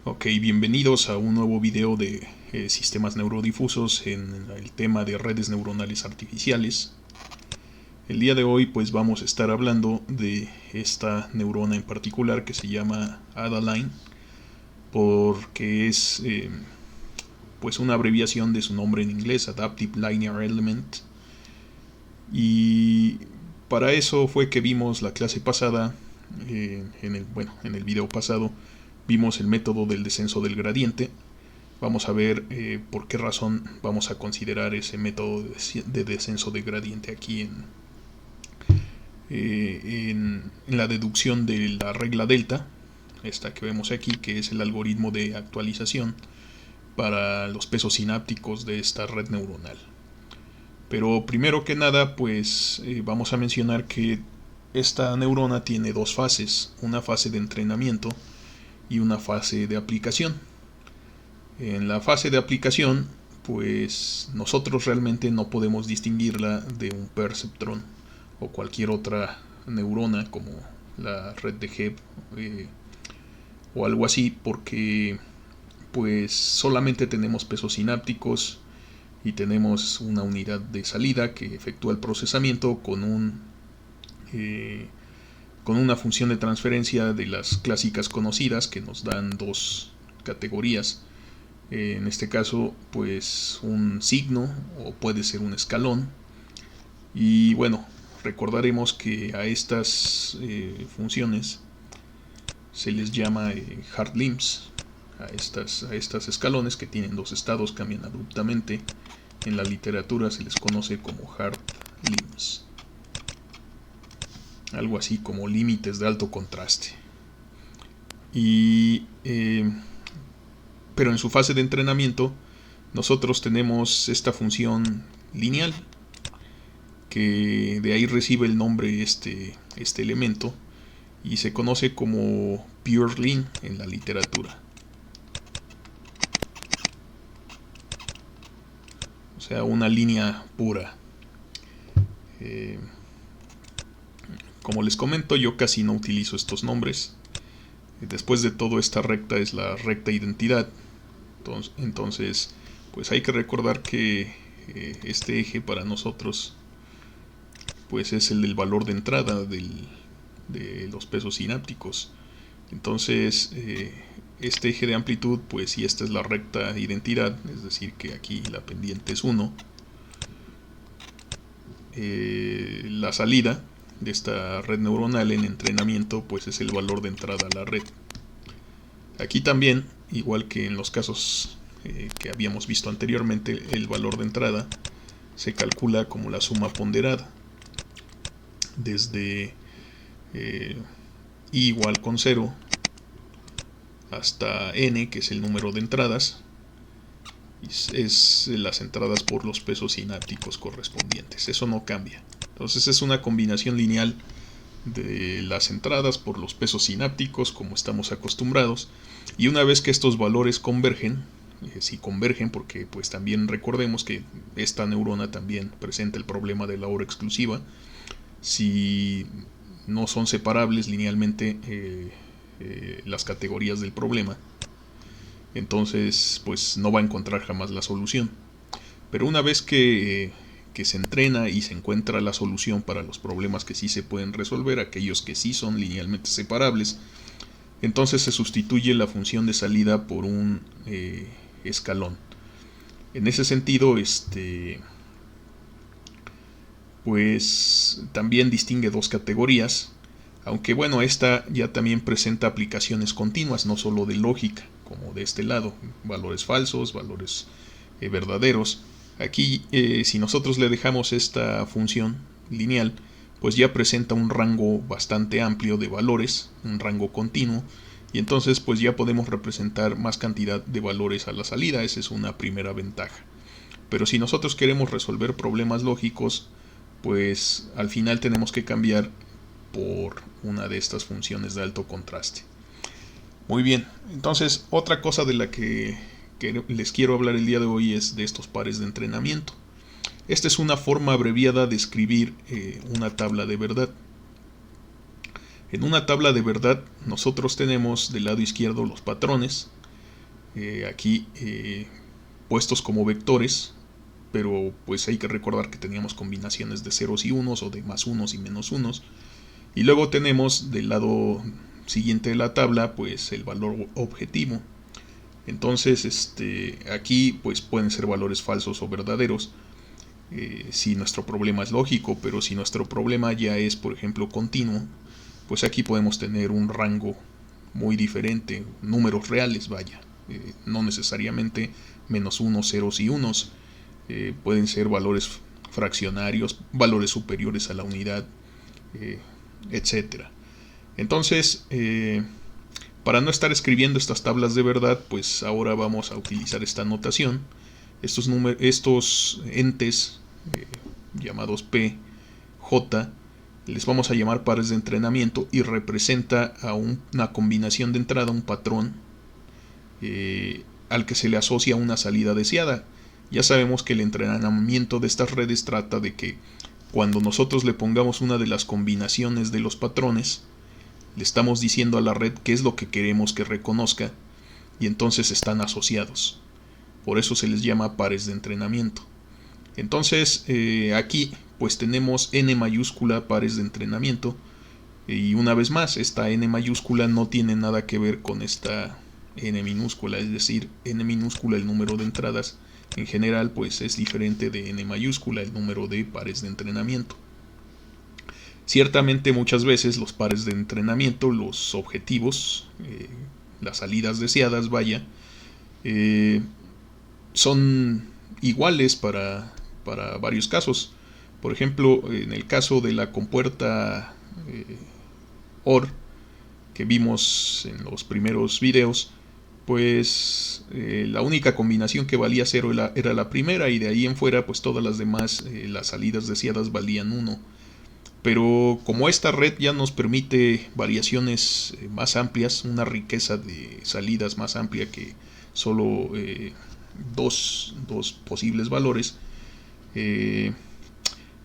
Ok, bienvenidos a un nuevo video de sistemas neurodifusos en el tema de redes neuronales artificiales. El día de hoy pues vamos a estar hablando de esta neurona en particular que se llama Adaline, porque es pues una abreviación de su nombre en inglés, Adaptive Linear Element. Y para eso fue que vimos la clase pasada, en el video pasado, vimos el método del descenso del gradiente. Vamos a ver por qué razón vamos a considerar ese método de descenso de gradiente aquí en la deducción de la regla delta, esta que vemos aquí, que es el algoritmo de actualización para los pesos sinápticos de esta red neuronal. Pero primero que nada, pues vamos a mencionar que esta neurona tiene dos fases, una fase de entrenamiento y una fase de aplicación. En la fase de aplicación, pues nosotros realmente no podemos distinguirla de un perceptron o cualquier otra neurona como la red de Hebb o algo así, porque pues solamente tenemos pesos sinápticos y tenemos una unidad de salida que efectúa el procesamiento con una función de transferencia de las clásicas conocidas que nos dan dos categorías. En este caso, pues un signo o puede ser un escalón. Y bueno, recordaremos que a estas funciones se les llama hard limbs. A estas escalones que tienen dos estados, cambian abruptamente. En la literatura se les conoce como hard limbs, algo así como límites de alto contraste. Pero en su fase de entrenamiento nosotros tenemos esta función lineal, que de ahí recibe el nombre este elemento, y se conoce como pure line en la literatura. O sea, una línea pura. Como les comento, yo casi no utilizo estos nombres. Después de todo, esta recta es la recta identidad. Entonces, pues hay que recordar que este eje para nosotros pues es el del valor de entrada de los pesos sinápticos. Entonces, este eje de amplitud, pues si esta es la recta identidad, es decir que aquí la pendiente es 1, la salida de esta red neuronal en entrenamiento pues es el valor de entrada a la red. Aquí también, igual que en los casos que habíamos visto anteriormente, el valor de entrada se calcula como la suma ponderada desde i igual con 0 hasta n, que es el número de entradas, es las entradas por los pesos sinápticos correspondientes. Eso no cambia. Entonces es una combinación lineal de las entradas por los pesos sinápticos, como estamos acostumbrados, y una vez que estos valores convergen, si convergen, porque pues también recordemos que esta neurona también presenta el problema de la hora exclusiva, si no son separables linealmente las categorías del problema, entonces pues no va a encontrar jamás la solución. Pero una vez que se entrena y se encuentra la solución para los problemas que sí se pueden resolver, aquellos que sí son linealmente separables, entonces se sustituye la función de salida por un escalón. En ese sentido, pues también distingue dos categorías, aunque bueno, esta ya también presenta aplicaciones continuas, no solo de lógica, como de este lado, valores falsos, valores verdaderos. Aquí, si nosotros le dejamos esta función lineal, pues ya presenta un rango bastante amplio de valores, un rango continuo, y entonces pues ya podemos representar más cantidad de valores a la salida. Esa es una primera ventaja. Pero si nosotros queremos resolver problemas lógicos, pues al final tenemos que cambiar por una de estas funciones de alto contraste. Muy bien, entonces otra cosa de la que les quiero hablar el día de hoy es de estos pares de entrenamiento. Esta es una forma abreviada de escribir una tabla de verdad. En una tabla de verdad nosotros tenemos del lado izquierdo los patrones aquí puestos como vectores, pero pues hay que recordar que teníamos combinaciones de ceros y unos o de más unos y menos unos. Y luego tenemos del lado siguiente de la tabla pues el valor objetivo. Entonces aquí pues pueden ser valores falsos o verdaderos si nuestro problema es lógico, pero si nuestro problema ya es por ejemplo continuo, pues aquí podemos tener un rango muy diferente, números reales, vaya, no necesariamente menos unos, ceros y unos, pueden ser valores fraccionarios, valores superiores a la unidad, etcétera. Entonces, para no estar escribiendo estas tablas de verdad, pues ahora vamos a utilizar esta notación. Estos entes llamados P, J, les vamos a llamar pares de entrenamiento y representa a una combinación de entrada, un patrón, al que se le asocia una salida deseada. Ya sabemos que el entrenamiento de estas redes trata de que cuando nosotros le pongamos una de las combinaciones de los patrones, le estamos diciendo a la red qué es lo que queremos que reconozca y entonces están asociados. Por eso se les llama pares de entrenamiento. Entonces aquí pues tenemos n mayúscula pares de entrenamiento y una vez más esta n mayúscula no tiene nada que ver con esta n minúscula, es decir, n minúscula el número de entradas en general pues es diferente de n mayúscula el número de pares de entrenamiento. Ciertamente muchas veces los pares de entrenamiento, los objetivos, las salidas deseadas, vaya, son iguales para varios casos. Por ejemplo, en el caso de la compuerta OR que vimos en los primeros videos, pues la única combinación que valía 0 era la primera y de ahí en fuera pues todas las demás, las salidas deseadas valían 1. Pero como esta red ya nos permite variaciones más amplias, una riqueza de salidas más amplia que solo dos posibles valores,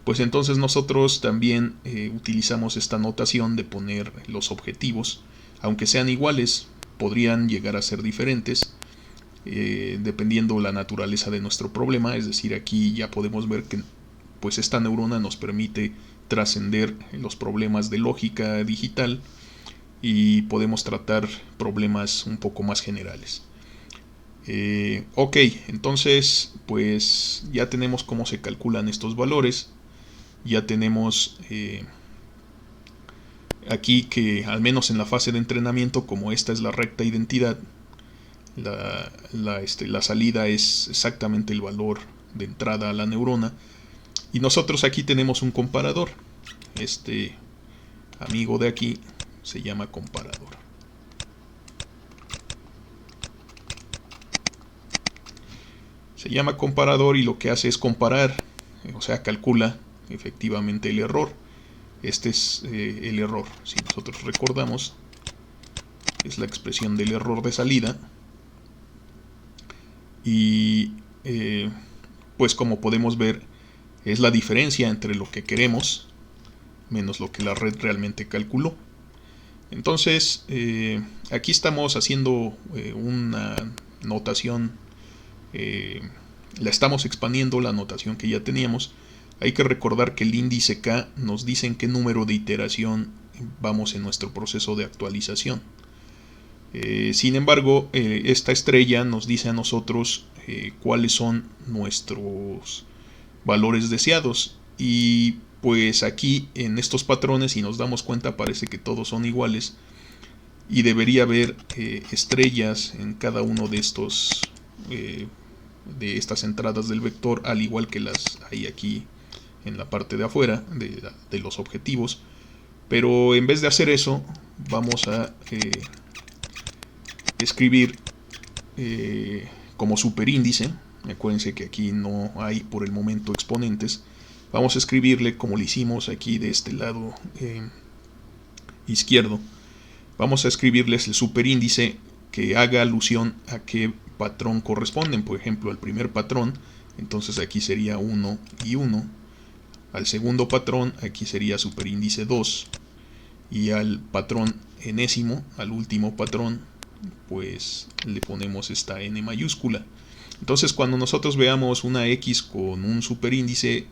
pues entonces nosotros también utilizamos esta notación de poner los objetivos, aunque sean iguales, podrían llegar a ser diferentes dependiendo la naturaleza de nuestro problema. Es decir, aquí ya podemos ver que pues esta neurona nos permite trascender los problemas de lógica digital y podemos tratar problemas un poco más generales. Ok, entonces pues ya tenemos cómo se calculan estos valores, ya tenemos aquí que al menos en la fase de entrenamiento, como esta es la recta identidad, la salida es exactamente el valor de entrada a la neurona. Y nosotros aquí tenemos un comparador. Este amigo de aquí se llama comparador. Se llama comparador y lo que hace es comparar, o sea, calcula efectivamente el error. Este es el error. Si nosotros recordamos, es la expresión del error de salida. Y pues como podemos ver, es la diferencia entre lo que queremos menos lo que la red realmente calculó. Entonces, aquí estamos haciendo una notación, la estamos expandiendo, la notación que ya teníamos. Hay que recordar que el índice K nos dice en qué número de iteración vamos en nuestro proceso de actualización. Sin embargo, esta estrella nos dice a nosotros cuáles son nuestros valores deseados. Y pues aquí en estos patrones, si nos damos cuenta, parece que todos son iguales. Y debería haber estrellas en cada uno de estos de estas entradas del vector, al igual que las hay aquí en la parte de afuera de los objetivos. Pero en vez de hacer eso, vamos a escribir como superíndice. Acuérdense que aquí no hay por el momento exponentes. Vamos a escribirle como lo hicimos aquí de este lado izquierdo. Vamos a escribirles el superíndice que haga alusión a qué patrón corresponden. Por ejemplo, al primer patrón, entonces aquí sería 1 y 1. Al segundo patrón, aquí sería superíndice 2. Y al patrón enésimo, al último patrón, pues le ponemos esta n mayúscula. Entonces cuando nosotros veamos una x con un superíndice,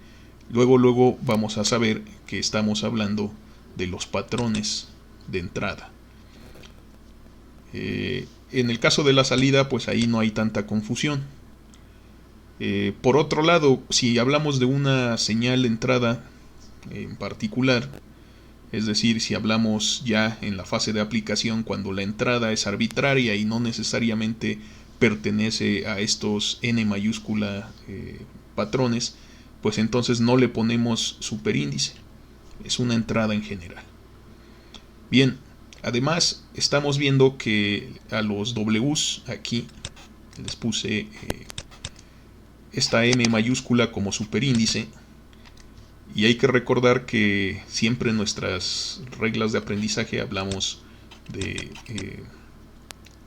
luego vamos a saber que estamos hablando de los patrones de entrada. En el caso de la salida, pues ahí no hay tanta confusión. Por otro lado, si hablamos de una señal de entrada en particular, es decir, si hablamos ya en la fase de aplicación cuando la entrada es arbitraria y no necesariamente pertenece a estos n mayúscula patrones, pues entonces no le ponemos superíndice, es una entrada en general. Bien, además estamos viendo que a los Ws aquí les puse esta m mayúscula como superíndice, y hay que recordar que siempre en nuestras reglas de aprendizaje hablamos de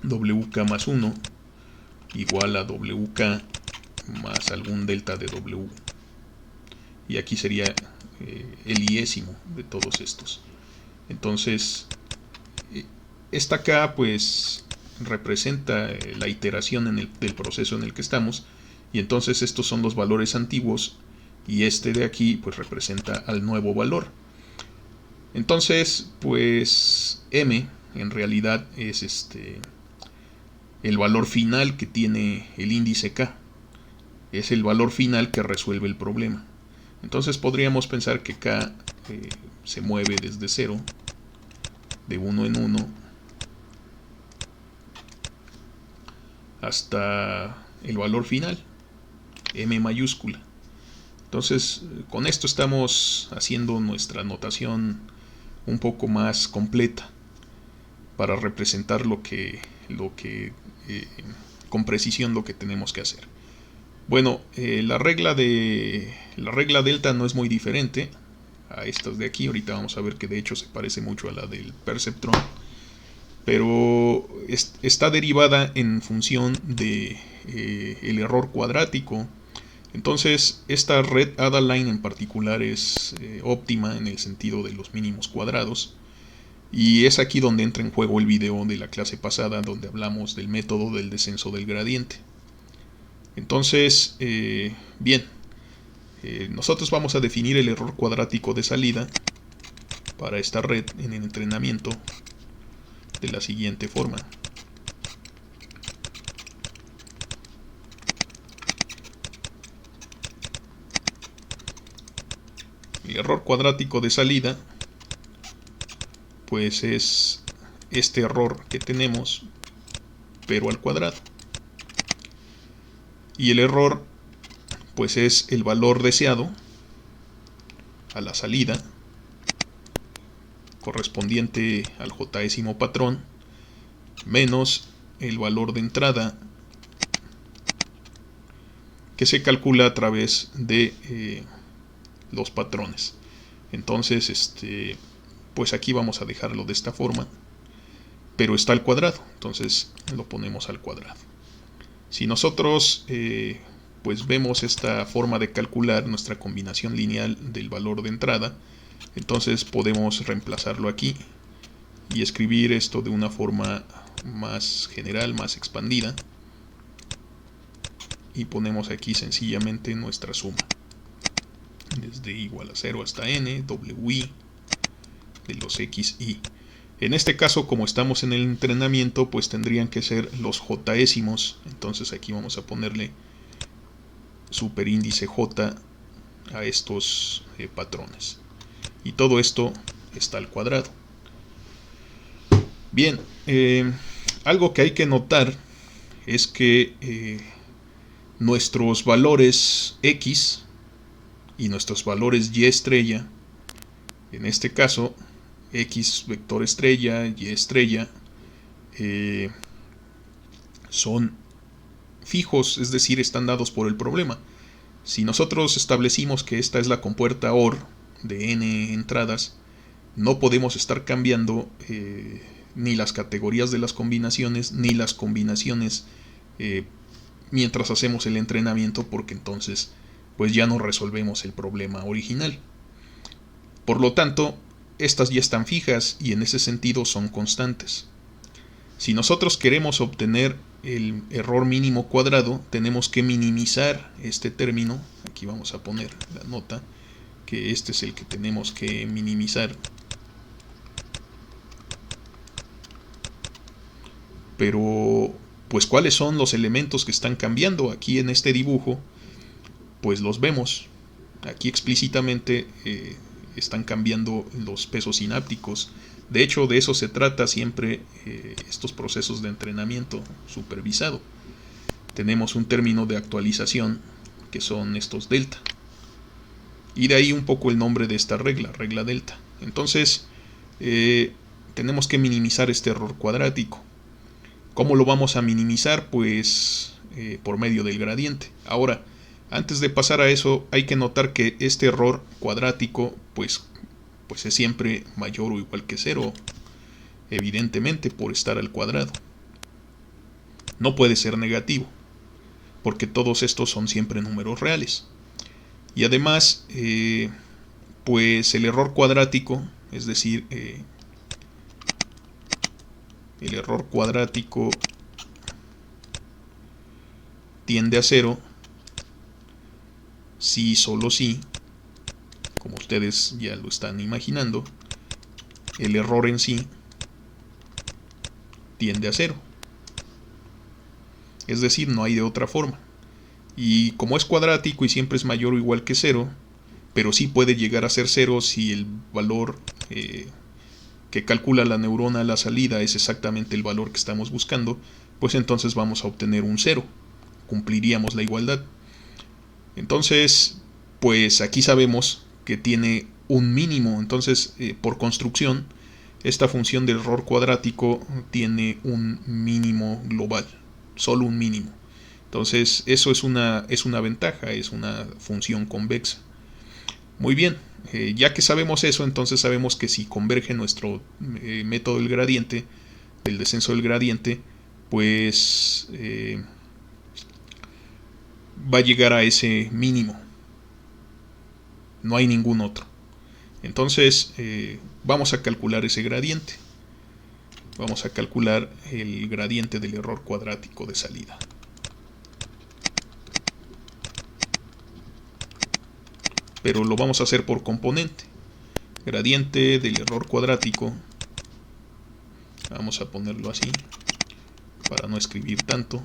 WK más 1 igual a WK más algún delta de W, y aquí sería el iésimo de todos estos. Entonces esta K pues representa la iteración del proceso en el que estamos, y entonces estos son los valores antiguos y este de aquí pues representa al nuevo valor. Entonces pues m en realidad es el valor final que tiene el índice k, es el valor final que resuelve el problema. Entonces podríamos pensar que k se mueve desde 0, de 1 en 1, hasta el valor final, m mayúscula. Entonces con esto estamos haciendo nuestra notación un poco más completa para representar con precisión lo que tenemos que hacer. Bueno, la regla delta no es muy diferente a estas de aquí. Ahorita vamos a ver que de hecho se parece mucho a la del perceptrón, pero está derivada en función de el error cuadrático. Entonces esta red Adaline en particular es óptima en el sentido de los mínimos cuadrados, y es aquí donde entra en juego el video de la clase pasada donde hablamos del método del descenso del gradiente. Entonces bien, nosotros vamos a definir el error cuadrático de salida para esta red en el entrenamiento de la siguiente forma. El error cuadrático de salida pues es este error que tenemos, pero al cuadrado. Y el error pues es el valor deseado a la salida correspondiente al jésimo patrón menos el valor de entrada que se calcula a través de los patrones. Entonces pues aquí vamos a dejarlo de esta forma, pero está al cuadrado, entonces lo ponemos al cuadrado. Si nosotros pues vemos esta forma de calcular nuestra combinación lineal del valor de entrada, entonces podemos reemplazarlo aquí y escribir esto de una forma más general, más expandida, y ponemos aquí sencillamente nuestra suma desde igual a 0 hasta n wi de los xi. En este caso, como estamos en el entrenamiento, pues tendrían que ser los jésimos. Entonces aquí vamos a ponerle superíndice j a estos patrones, y todo esto está al cuadrado. Bien, algo que hay que notar es que nuestros valores x y nuestros valores y estrella, en este caso x vector estrella, y estrella, son fijos, es decir, están dados por el problema. Si nosotros establecimos que esta es la compuerta OR de n entradas, no podemos estar cambiando ni las categorías de las combinaciones ni las combinaciones mientras hacemos el entrenamiento, porque entonces pues ya no resolvemos el problema original. Por lo tanto, estas ya están fijas y en ese sentido son constantes. Si nosotros queremos obtener el error mínimo cuadrado, tenemos que minimizar este término. Aquí vamos a poner la nota que este es el que tenemos que minimizar. Pero, pues, ¿cuáles son los elementos que están cambiando? Aquí en este dibujo, pues los vemos. Aquí explícitamente están cambiando los pesos sinápticos. De hecho, de eso se trata siempre estos procesos de entrenamiento supervisado. Tenemos un término de actualización que son estos delta. Y de ahí un poco el nombre de esta regla, regla delta. Entonces, tenemos que minimizar este error cuadrático. ¿Cómo lo vamos a minimizar? Pues por medio del gradiente. Ahora, antes de pasar a eso, hay que notar que este error cuadrático pues es siempre mayor o igual que 0, evidentemente por estar al cuadrado. No puede ser negativo, porque todos estos son siempre números reales. Y además, pues el error cuadrático, es decir, el error cuadrático tiende a 0 si solo si, como ustedes ya lo están imaginando, el error en sí tiende a 0. Es decir, no hay de otra forma. Y como es cuadrático y siempre es mayor o igual que 0, pero sí puede llegar a ser 0 si el valor que calcula la neurona a la salida es exactamente el valor que estamos buscando, pues entonces vamos a obtener un 0. Cumpliríamos la igualdad. Entonces, pues aquí sabemos que tiene un mínimo. Entonces, por construcción, esta función del error cuadrático tiene un mínimo global. Solo un mínimo. Entonces, eso es una ventaja, es una función convexa. Muy bien, ya que sabemos eso, entonces sabemos que si converge nuestro método del gradiente, del descenso del gradiente, pues va a llegar a ese mínimo. No hay ningún otro. Entonces, vamos a calcular ese gradiente. Vamos a calcular el gradiente del error cuadrático de salida. Pero lo vamos a hacer por componente. Gradiente del error cuadrático. Vamos a ponerlo así, para no escribir tanto.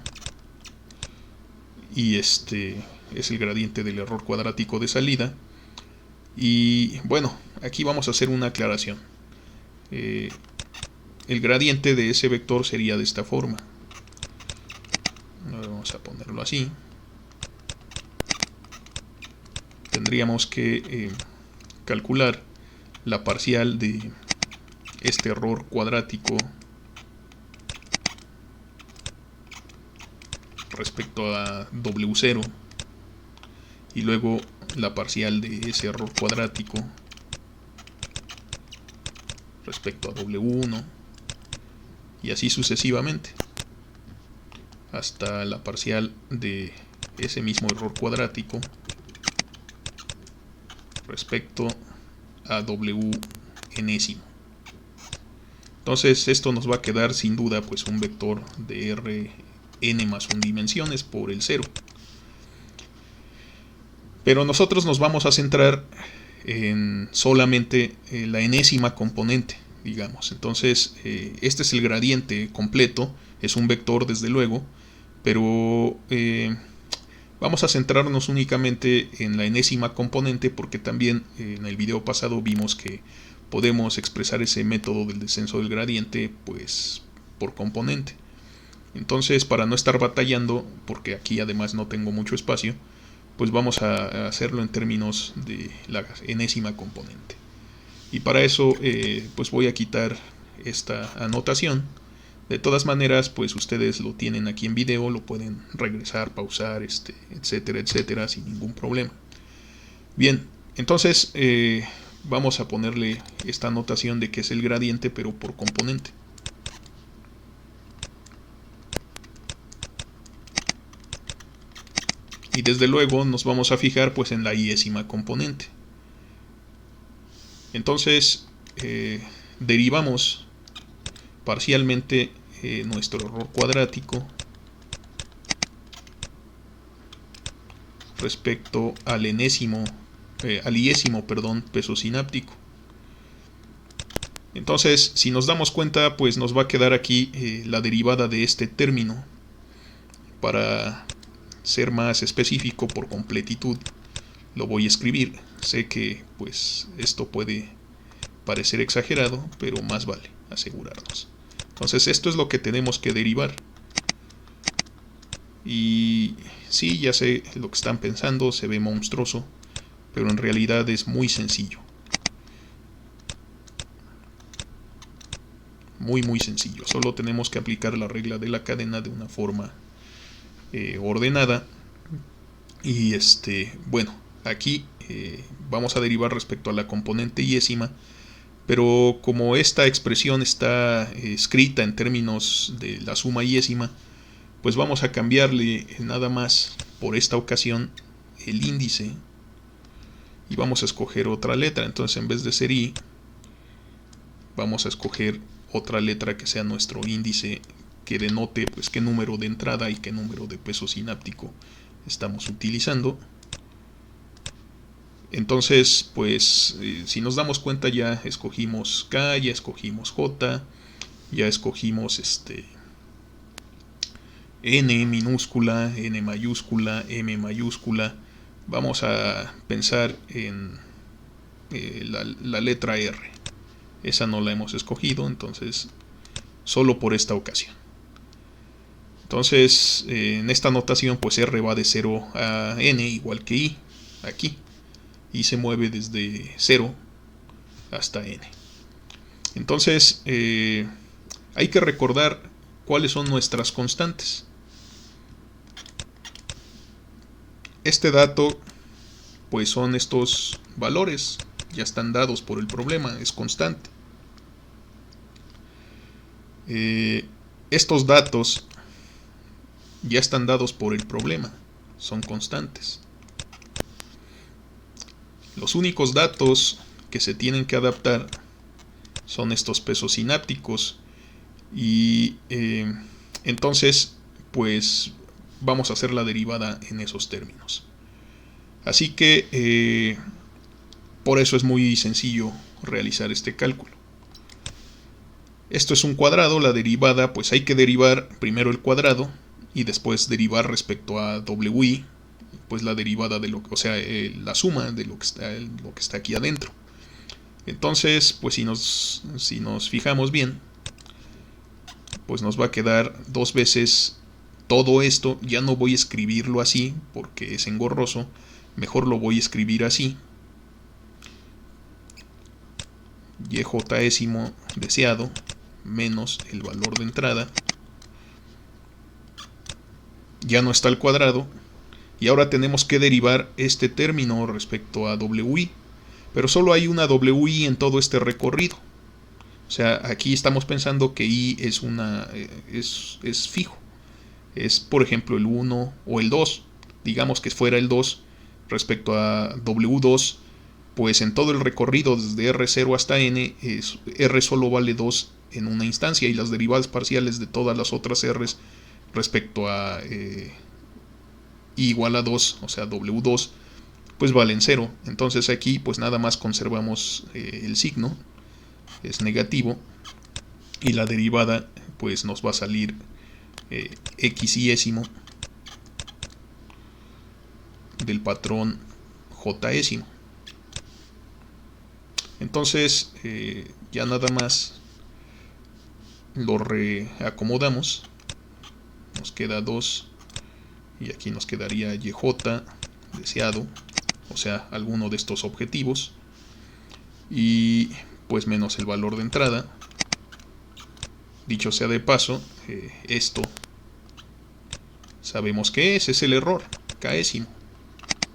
Y este es el gradiente del error cuadrático de salida. Y bueno, aquí vamos a hacer una aclaración. El gradiente de ese vector sería de esta forma. Vamos a ponerlo así. Tendríamos que calcular la parcial de este error cuadrático respecto a W0 y luego la parcial de ese error cuadrático respecto a W1 y así sucesivamente hasta la parcial de ese mismo error cuadrático respecto a W enésimo. Entonces esto nos va a quedar sin duda pues un vector de Rn más 1 dimensiones por el 0. Pero nosotros nos vamos a centrar en solamente la enésima componente, digamos. Entonces este es el gradiente completo, es un vector desde luego, pero vamos a centrarnos únicamente en la enésima componente porque también en el video pasado vimos que podemos expresar ese método del descenso del gradiente pues por componente. Entonces, para no estar batallando, porque aquí además no tengo mucho espacio, pues vamos a hacerlo en términos de la enésima componente. Y para eso pues voy a quitar esta anotación. De todas maneras, pues ustedes lo tienen aquí en video, lo pueden regresar, pausar, etcétera, etcétera, sin ningún problema. Bien, entonces vamos a ponerle esta anotación de que es el gradiente, pero por componente. Y desde luego nos vamos a fijar pues en la iésima componente. Entonces derivamos parcialmente nuestro error cuadrático respecto al iésimo peso sináptico. Entonces, si nos damos cuenta, pues nos va a quedar aquí la derivada de este término. Para ser más específico, por completitud, lo voy a escribir. Sé que pues esto puede parecer exagerado, pero más vale asegurarnos. Entonces, esto es lo que tenemos que derivar. Y sí, ya sé lo que están pensando, se ve monstruoso, pero en realidad es muy sencillo. Muy sencillo. Solo tenemos que aplicar la regla de la cadena de una forma ordenada. Y bueno, aquí vamos a derivar respecto a la componente iésima, pero como esta expresión está escrita en términos de la suma iésima, pues vamos a cambiarle nada más por esta ocasión el índice y vamos a escoger otra letra. Entonces, en vez de ser i, vamos a escoger otra letra que sea nuestro índice, que denote pues qué número de entrada y qué número de peso sináptico estamos utilizando. Entonces, pues si nos damos cuenta, ya escogimos K, ya escogimos J, ya escogimos N minúscula, N mayúscula, M mayúscula. Vamos a pensar en la letra R. Esa no la hemos escogido, entonces solo por esta ocasión. Entonces, en esta notación, pues R va de 0 a N igual que I, aquí. Y se mueve desde 0 hasta N. Entonces, hay que recordar cuáles son nuestras constantes. Este dato, pues son estos valores, ya están dados por el problema, es constante. Estos datos ya están dados por el problema, son constantes. Los únicos datos que se tienen que adaptar son estos pesos sinápticos y entonces pues vamos a hacer la derivada en esos términos. Así que por eso es muy sencillo realizar este cálculo. Esto es un cuadrado, la derivada, pues hay que derivar primero el cuadrado y después derivar respecto a wi, pues la derivada de lo que, o sea, la suma de lo que está aquí adentro. Entonces, pues si nos fijamos bien, pues nos va a quedar dos veces todo esto. Ya no voy a escribirlo así porque es engorroso, mejor lo voy a escribir así: yjésimo deseado menos el valor de entrada. Ya no está el cuadrado y ahora tenemos que derivar este término respecto a wi, pero solo hay una wi en todo este recorrido. O sea, aquí estamos pensando que i es fijo. Es, por ejemplo, el 1 o el 2. Digamos que fuera el 2 respecto a w2, pues en todo el recorrido desde r0 hasta n, r solo vale 2 en una instancia y las derivadas parciales de todas las otras r's respecto a i igual a 2, o sea w2, pues valen 0. Entonces aquí pues nada más conservamos el signo, es negativo, y la derivada pues nos va a salir xésimo del patrón jésimo. Entonces ya nada más lo reacomodamos, nos queda 2 y aquí nos quedaría yj deseado, o sea, alguno de estos objetivos, y pues menos el valor de entrada. Dicho sea de paso, esto sabemos que es el error, késimo,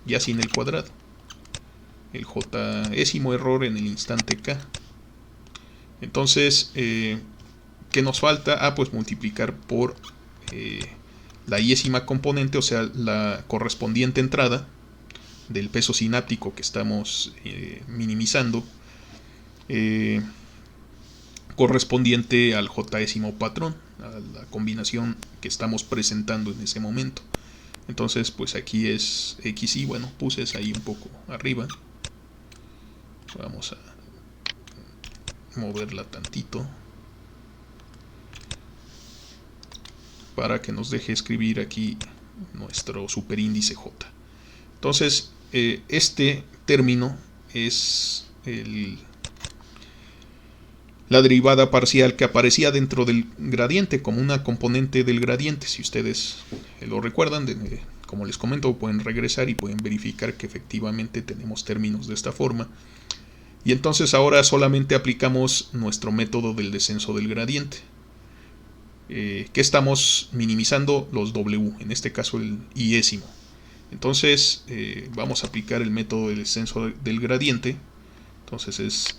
ya sin el cuadrado, el jésimo error en el instante k. Entonces, ¿qué nos falta? Pues multiplicar por la iésima componente, o sea, la correspondiente entrada del peso sináptico que estamos minimizando, correspondiente al jésimo patrón, a la combinación que estamos presentando en ese momento. Entonces pues aquí es XY, bueno, puse esa ahí un poco arriba. Vamos a moverla tantito para que nos deje escribir aquí nuestro superíndice J. Entonces este término es la derivada parcial que aparecía dentro del gradiente como una componente del gradiente. Si ustedes lo recuerdan, como les comento, pueden regresar y pueden verificar que efectivamente tenemos términos de esta forma. Y entonces ahora solamente aplicamos nuestro método del descenso del gradiente, que estamos minimizando los W, en este caso el iésimo. Entonces vamos a aplicar el método del descenso del gradiente. Entonces es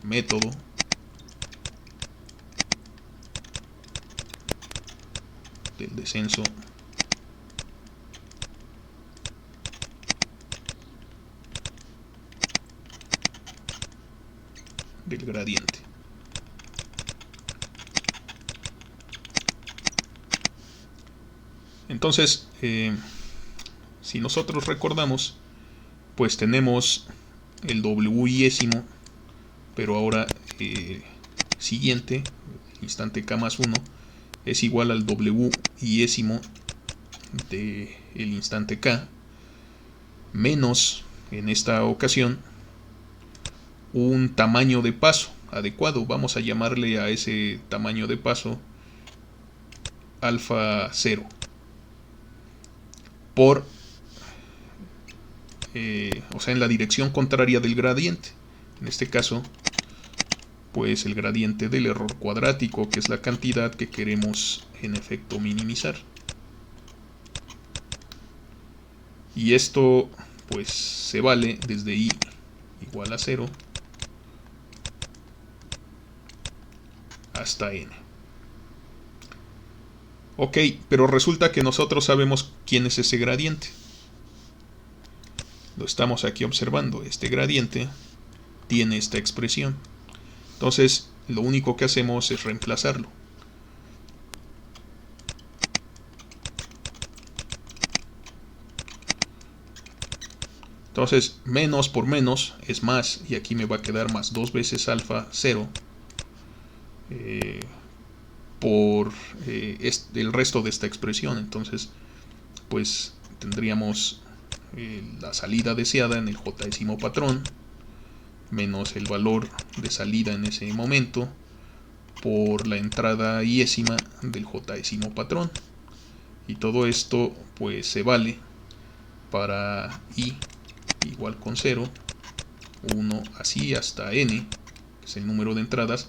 método del descenso del gradiente. Entonces, si nosotros recordamos, pues tenemos el W iésimo, pero ahora siguiente, el instante K más 1, es igual al W iésimo del instante K, menos, en esta ocasión, un tamaño de paso adecuado. Vamos a llamarle a ese tamaño de paso alfa 0 por o sea, en la dirección contraria del gradiente. En este caso, pues el gradiente del error cuadrático, que es la cantidad que queremos en efecto minimizar. Y esto pues se vale desde i igual a 0 hasta n. Ok, pero resulta que nosotros sabemos quién es ese gradiente. Lo estamos aquí observando. Este gradiente tiene esta expresión. Entonces, lo único que hacemos es reemplazarlo. Entonces, menos por menos es más, y aquí me va a quedar más 2 veces alfa 0 por el resto de esta expresión. Entonces, pues tendríamos la salida deseada en el jésimo patrón menos el valor de salida en ese momento por la entrada iésima del jésimo patrón, y todo esto pues se vale para i igual con 0, 1 así hasta n, que es el número de entradas,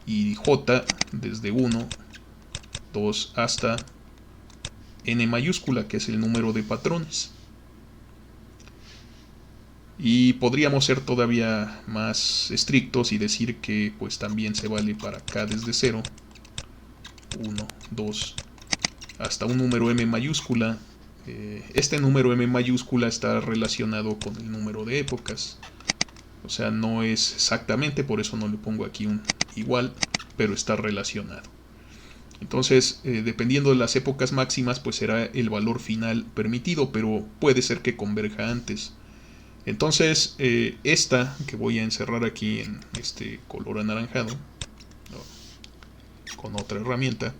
y j desde 1, 2 hasta n mayúscula, que es el número de patrones. Y podríamos ser todavía más estrictos y decir que pues también se vale para k desde 0, 1, 2, hasta un número m mayúscula. Este número m mayúscula está relacionado con el número de épocas. O sea, no es exactamente, por eso no le pongo aquí un igual, pero está relacionado. Entonces, dependiendo de las épocas máximas, pues será el valor final permitido, pero puede ser que converja antes. Entonces, esta que voy a encerrar aquí en este color anaranjado, con otra herramienta,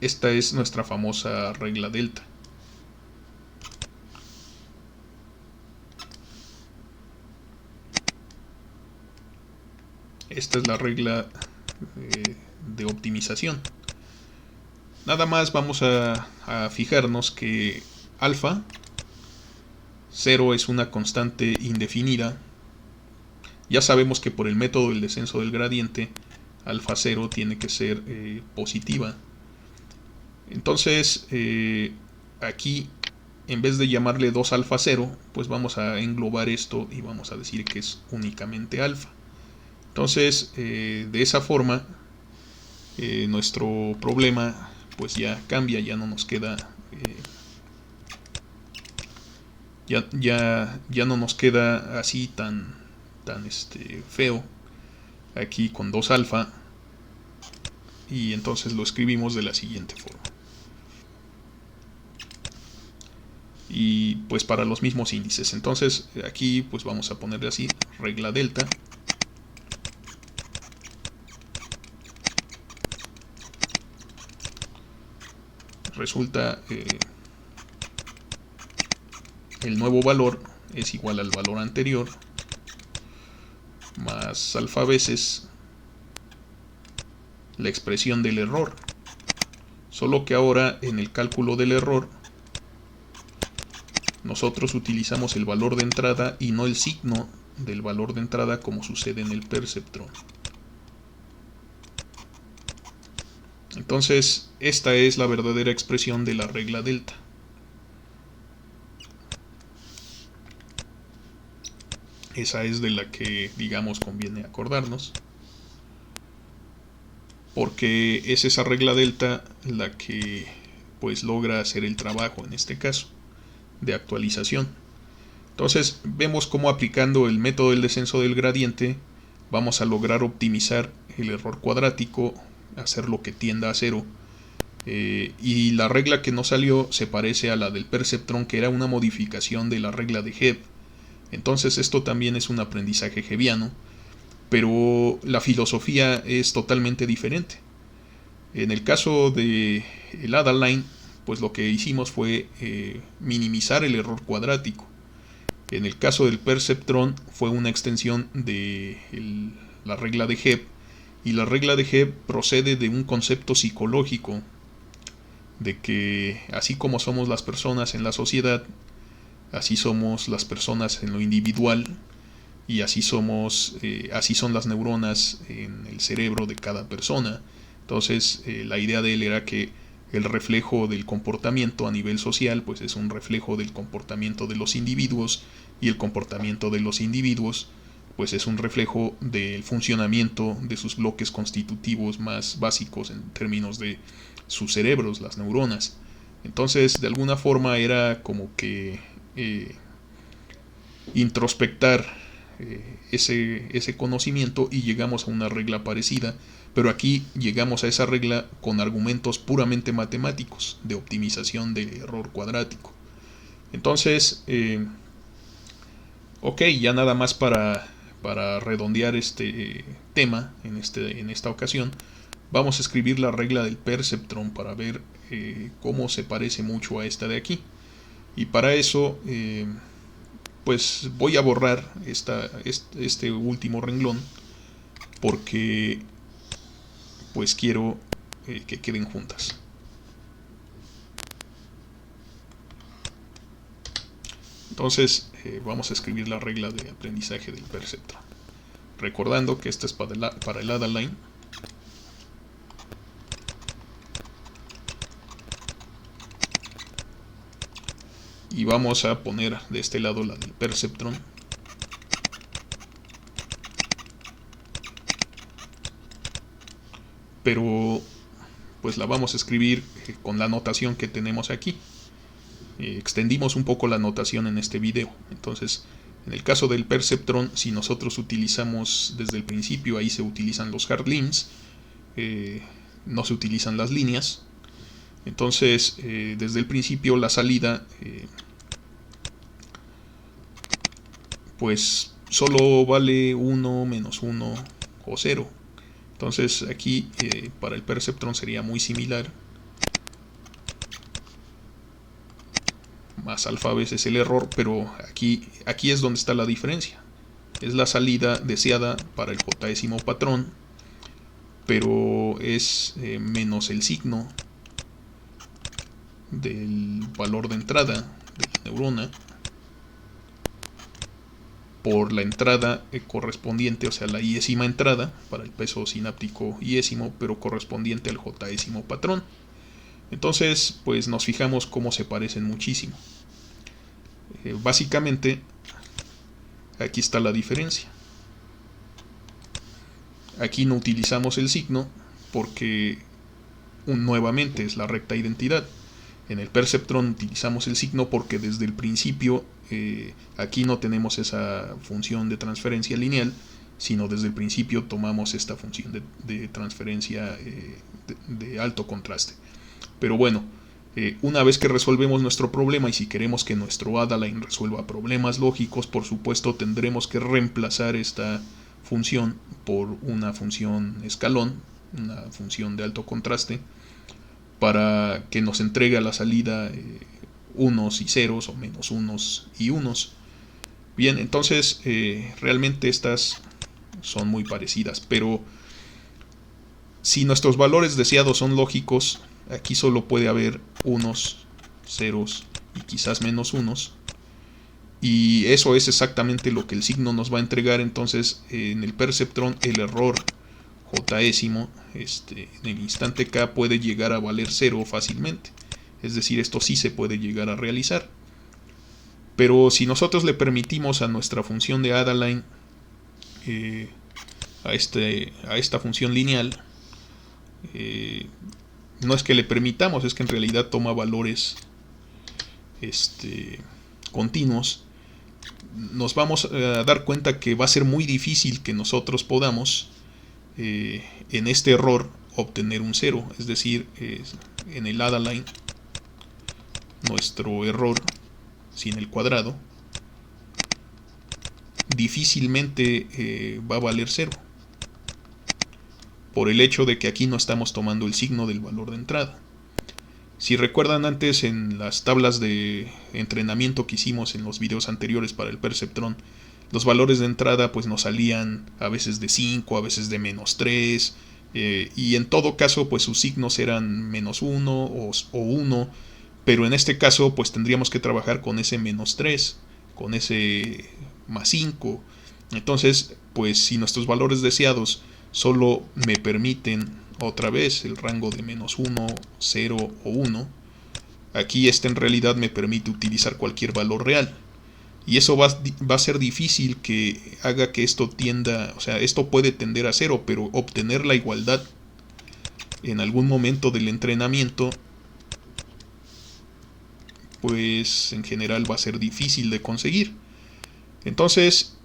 esta es nuestra famosa regla delta. Esta es la regla de optimización. Nada más vamos a fijarnos que alfa 0 es una constante indefinida. Ya sabemos que por el método del descenso del gradiente, alfa 0 tiene que ser positiva. Entonces, aquí, en vez de llamarle 2 alfa 0, pues vamos a englobar esto y vamos a decir que es únicamente alfa. Entonces, de esa forma, nuestro problema pues ya cambia, ya no nos queda Ya no nos queda así tan feo aquí con 2 alfa, y entonces lo escribimos de la siguiente forma. Y pues para los mismos índices, entonces aquí pues vamos a ponerle así, regla delta, resulta el nuevo valor es igual al valor anterior más alfa veces la expresión del error, solo que ahora en el cálculo del error nosotros utilizamos el valor de entrada y no el signo del valor de entrada como sucede en el perceptrón. Entonces esta es la verdadera expresión de la regla delta. Esa es de la que, digamos, conviene acordarnos, porque es esa regla delta la que pues logra hacer el trabajo en este caso de actualización. Entonces vemos cómo aplicando el método del descenso del gradiente vamos a lograr optimizar el error cuadrático, hacerlo que tienda a cero, y la regla que nos salió se parece a la del perceptrón, que era una modificación de la regla de Hebb. Entonces esto también es un aprendizaje hebbiano, pero la filosofía es totalmente diferente. En el caso de el Adaline, pues lo que hicimos fue minimizar el error cuadrático. En el caso del perceptrón fue una extensión de la regla de Hebb, y la regla de Hebb procede de un concepto psicológico de que así como somos las personas en la sociedad, así somos las personas en lo individual, y así son las neuronas en el cerebro de cada persona. Entonces la idea de él era que el reflejo del comportamiento a nivel social pues es un reflejo del comportamiento de los individuos, y el comportamiento de los individuos pues es un reflejo del funcionamiento de sus bloques constitutivos más básicos en términos de sus cerebros, las neuronas. Entonces de alguna forma era como que introspectar ese conocimiento, y llegamos a una regla parecida, pero aquí llegamos a esa regla con argumentos puramente matemáticos de optimización del error cuadrático. Entonces ok, ya nada más para redondear este tema en esta ocasión, vamos a escribir la regla del perceptrón para ver cómo se parece mucho a esta de aquí. Y para eso pues voy a borrar este último renglón, porque pues quiero que queden juntas. Entonces vamos a escribir la regla de aprendizaje del perceptrón, recordando que esta es para el Adaline. Y vamos a poner de este lado la del perceptrón. Pero pues la vamos a escribir con la notación que tenemos aquí. Extendimos un poco la notación en este video. Entonces, en el caso del perceptrón, si nosotros utilizamos desde el principio, ahí se utilizan los hard links, no se utilizan las líneas. Entonces, desde el principio la salida pues solo vale 1, menos 1 o 0. Entonces aquí para el perceptrón sería muy similar. Más alfa veces el error, pero aquí es donde está la diferencia. Es la salida deseada para el jésimo patrón, pero es menos el signo del valor de entrada de la neurona por la entrada correspondiente, o sea la iésima entrada para el peso sináptico iésimo, pero correspondiente al jésimo patrón. Entonces pues nos fijamos cómo se parecen muchísimo. Básicamente aquí está la diferencia. Aquí no utilizamos el signo porque nuevamente es la recta identidad. En el perceptrón utilizamos el signo porque desde el principio aquí no tenemos esa función de transferencia lineal, sino desde el principio tomamos esta función de transferencia de alto contraste. Pero bueno, una vez que resolvemos nuestro problema, y si queremos que nuestro Adaline resuelva problemas lógicos, por supuesto tendremos que reemplazar esta función por una función escalón, una función de alto contraste, para que nos entregue a la salida unos y ceros, o menos unos y unos. Bien, entonces realmente estas son muy parecidas, pero si nuestros valores deseados son lógicos, aquí solo puede haber unos, ceros y quizás menos unos, y eso es exactamente lo que el signo nos va a entregar. Entonces en el perceptrón el error jésimo en el instante k puede llegar a valer 0 fácilmente, es decir, esto sí se puede llegar a realizar. Pero si nosotros le permitimos a nuestra función de Adaline, a esta función lineal, no es que le permitamos, es que en realidad toma valores continuos, nos vamos a dar cuenta que va a ser muy difícil que nosotros podamos en este error obtener un 0. Es decir, en el Adaline nuestro error sin el cuadrado difícilmente va a valer 0, por el hecho de que aquí no estamos tomando el signo del valor de entrada. Si recuerdan, antes en las tablas de entrenamiento que hicimos en los videos anteriores para el perceptrón, los valores de entrada pues nos salían a veces de 5, a veces de menos 3, y en todo caso pues sus signos eran menos 1 o 1, pero en este caso pues tendríamos que trabajar con ese menos 3, con ese más 5. Entonces pues si nuestros valores deseados solo me permiten otra vez el rango de menos 1, 0 o 1, aquí en realidad me permite utilizar cualquier valor real. Y eso va a ser difícil que haga que esto tienda, o sea, esto puede tender a 0, pero obtener la igualdad en algún momento del entrenamiento, pues en general va a ser difícil de conseguir. Entonces,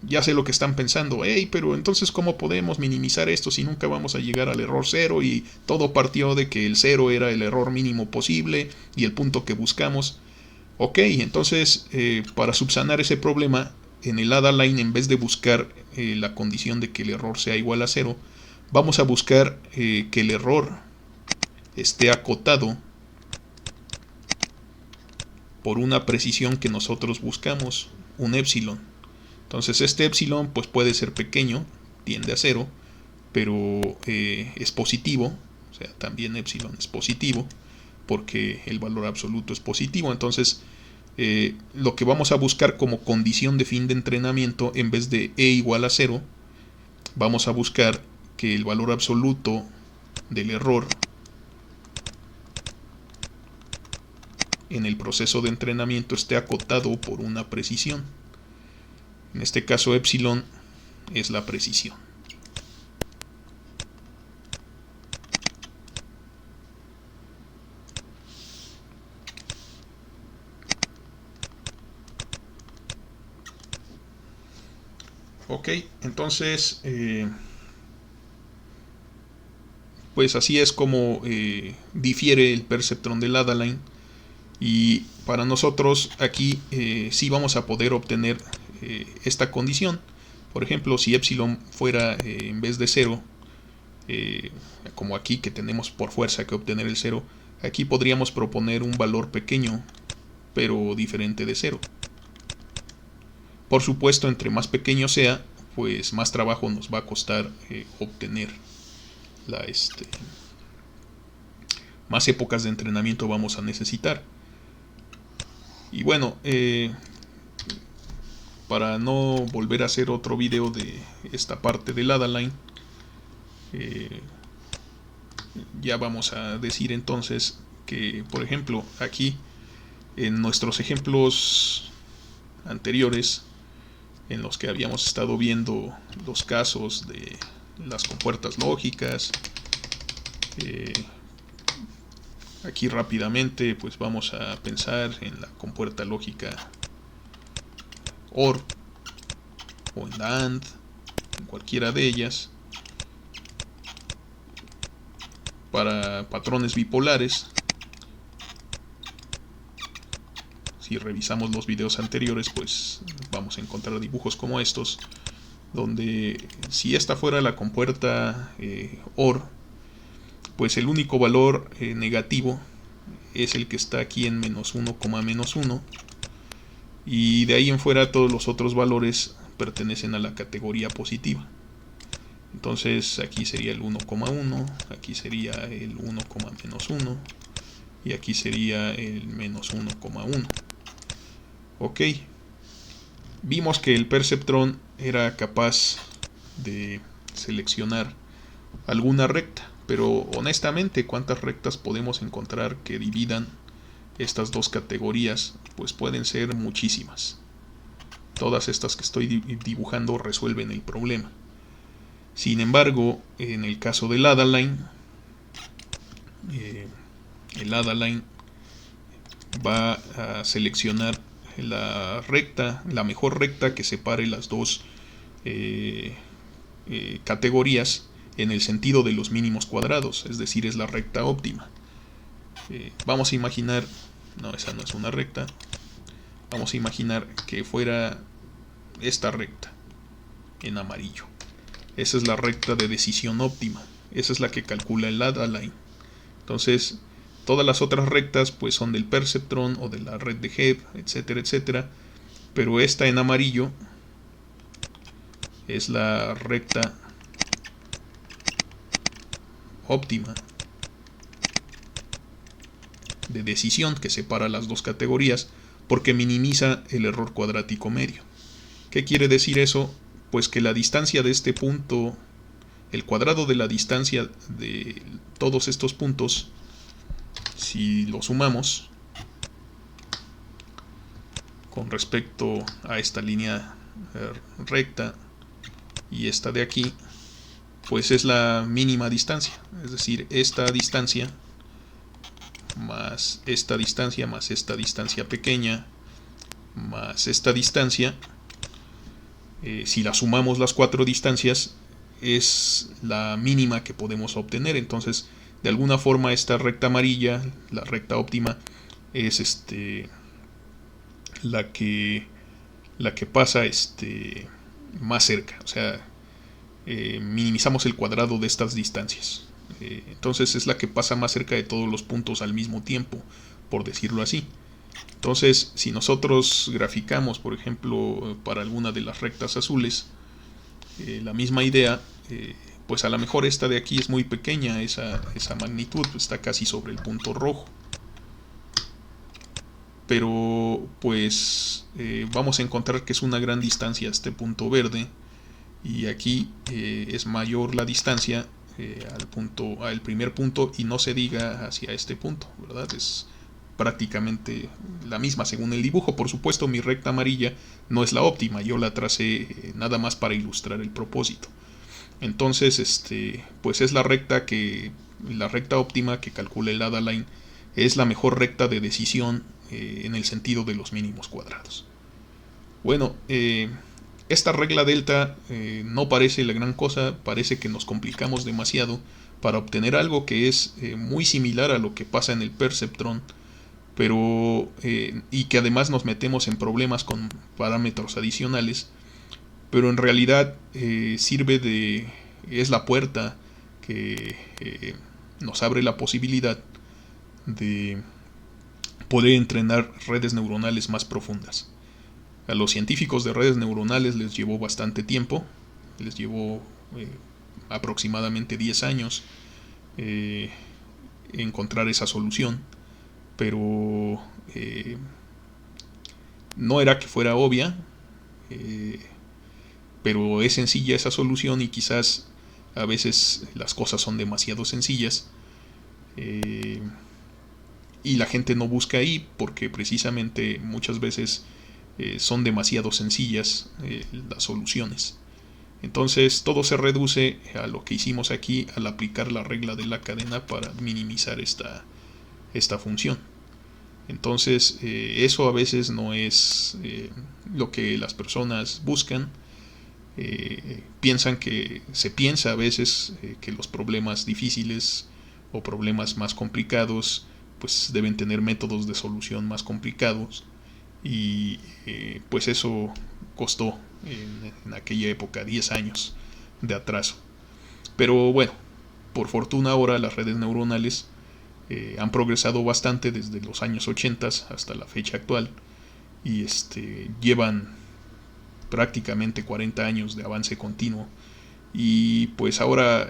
ya sé lo que están pensando, pero entonces ¿cómo podemos minimizar esto si nunca vamos a llegar al error 0? Y todo partió de que el 0 era el error mínimo posible y el punto que buscamos. Ok, entonces para subsanar ese problema, en el Adaline, en vez de buscar la condición de que el error sea igual a 0, vamos a buscar que el error esté acotado por una precisión que nosotros buscamos, un épsilon. Entonces este épsilon pues puede ser pequeño, tiende a 0, pero es positivo, o sea, también épsilon es positivo, porque el valor absoluto es positivo. Entonces lo que vamos a buscar como condición de fin de entrenamiento, en vez de e igual a 0, vamos a buscar que el valor absoluto del error en el proceso de entrenamiento esté acotado por una precisión. En este caso épsilon es la precisión. Ok, entonces pues así es como difiere el perceptrón del Adaline, y para nosotros aquí sí vamos a poder obtener esta condición. Por ejemplo, si épsilon fuera en vez de 0, como aquí que tenemos por fuerza que obtener el 0, aquí podríamos proponer un valor pequeño pero diferente de 0. Por supuesto, entre más pequeño sea, pues más trabajo nos va a costar obtener más épocas de entrenamiento vamos a necesitar. Y bueno, para no volver a hacer otro video de esta parte del Adaline, ya vamos a decir entonces que, por ejemplo, aquí en nuestros ejemplos anteriores, en los que habíamos estado viendo los casos de las compuertas lógicas, Aquí rápidamente pues vamos a pensar en la compuerta lógica OR o en la AND, en cualquiera de ellas, para patrones bipolares. Si revisamos los videos anteriores, pues vamos a encontrar dibujos como estos, donde si esta fuera la compuerta OR, pues el único valor negativo es el que está aquí en -1,-1, y de ahí en fuera todos los otros valores pertenecen a la categoría positiva. Entonces aquí sería el 1,1, aquí sería el 1,-1 y aquí sería el -1,1. Ok, vimos que el perceptrón era capaz de seleccionar alguna recta, pero honestamente, ¿cuántas rectas podemos encontrar que dividan estas dos categorías? Pues pueden ser muchísimas. Todas estas que estoy dibujando resuelven el problema. Sin embargo, en el caso del Adaline, el Adaline va a seleccionar la recta, la mejor recta que separe las dos categorías en el sentido de los mínimos cuadrados, es decir, es la recta óptima. Vamos a imaginar, no, esa no es una recta, vamos a imaginar que fuera esta recta en amarillo. Esa es la recta de decisión óptima, esa es la que calcula el Adaline. Entonces, todas las otras rectas pues son del perceptrón o de la red de Hebb, etcétera, etcétera, pero esta en amarillo es la recta óptima de decisión que separa las dos categorías porque minimiza el error cuadrático medio. ¿Qué quiere decir eso? Pues que la distancia de este punto, el cuadrado de la distancia de todos estos puntos, si lo sumamos con respecto a esta línea recta y esta de aquí, pues es la mínima distancia, es decir, esta distancia más esta distancia pequeña más esta distancia, si la sumamos las cuatro distancias, es la mínima que podemos obtener. Entonces, de alguna forma, esta recta amarilla, la recta óptima, es la que pasa más cerca. O sea, minimizamos el cuadrado de estas distancias. Entonces es la que pasa más cerca de todos los puntos al mismo tiempo, por decirlo así. Entonces, si nosotros graficamos, por ejemplo, para alguna de las rectas azules, la misma idea, pues a lo mejor esta de aquí es muy pequeña, esa magnitud está casi sobre el punto rojo. Pero pues vamos a encontrar que es una gran distancia a este punto verde, y aquí es mayor la distancia al primer punto, y no se diga hacia este punto, ¿verdad? Es prácticamente la misma según el dibujo. Por supuesto, mi recta amarilla no es la óptima, yo la tracé nada más para ilustrar el propósito. Entonces, pues es la recta óptima que calcula el Adaline, es la mejor recta de decisión en el sentido de los mínimos cuadrados. Bueno, esta regla delta no parece la gran cosa, parece que nos complicamos demasiado para obtener algo que es muy similar a lo que pasa en el perceptrón, pero y que además nos metemos en problemas con parámetros adicionales, pero en realidad es la puerta que nos abre la posibilidad de poder entrenar redes neuronales más profundas. A los científicos de redes neuronales les llevó bastante tiempo, les llevó aproximadamente 10 años encontrar esa solución, pero no era que fuera obvia, pero es sencilla esa solución, y quizás a veces las cosas son demasiado sencillas y la gente no busca ahí porque precisamente muchas veces son demasiado sencillas las soluciones. Entonces todo se reduce a lo que hicimos aquí al aplicar la regla de la cadena para minimizar esta esta función. Entonces, eso a veces no es lo que las personas buscan. Se piensa a veces que los problemas difíciles o problemas más complicados pues deben tener métodos de solución más complicados, y pues eso costó en aquella época 10 años de atraso. Pero bueno, por fortuna ahora las redes neuronales han progresado bastante desde los años 80 hasta la fecha actual, y llevan prácticamente 40 años de avance continuo, y pues ahora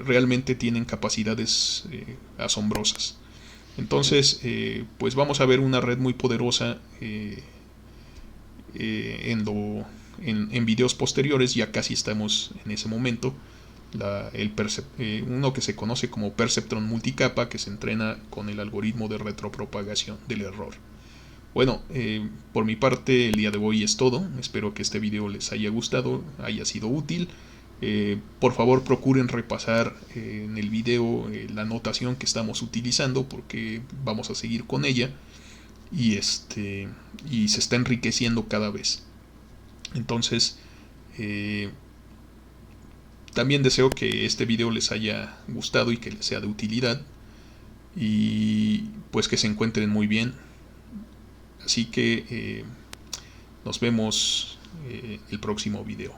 realmente tienen capacidades asombrosas. Entonces, pues vamos a ver una red muy poderosa en videos posteriores. Ya casi estamos en ese momento. Uno que se conoce como perceptron multicapa, que se entrena con el algoritmo de retropropagación del error. Bueno, por mi parte el día de hoy es todo. Espero que este video les haya gustado, haya sido útil. Por favor procuren repasar en el video la notación que estamos utilizando, porque vamos a seguir con ella, y se está enriqueciendo cada vez. Entonces, también deseo que este video les haya gustado y que les sea de utilidad, y pues que se encuentren muy bien. Así que nos vemos el próximo video.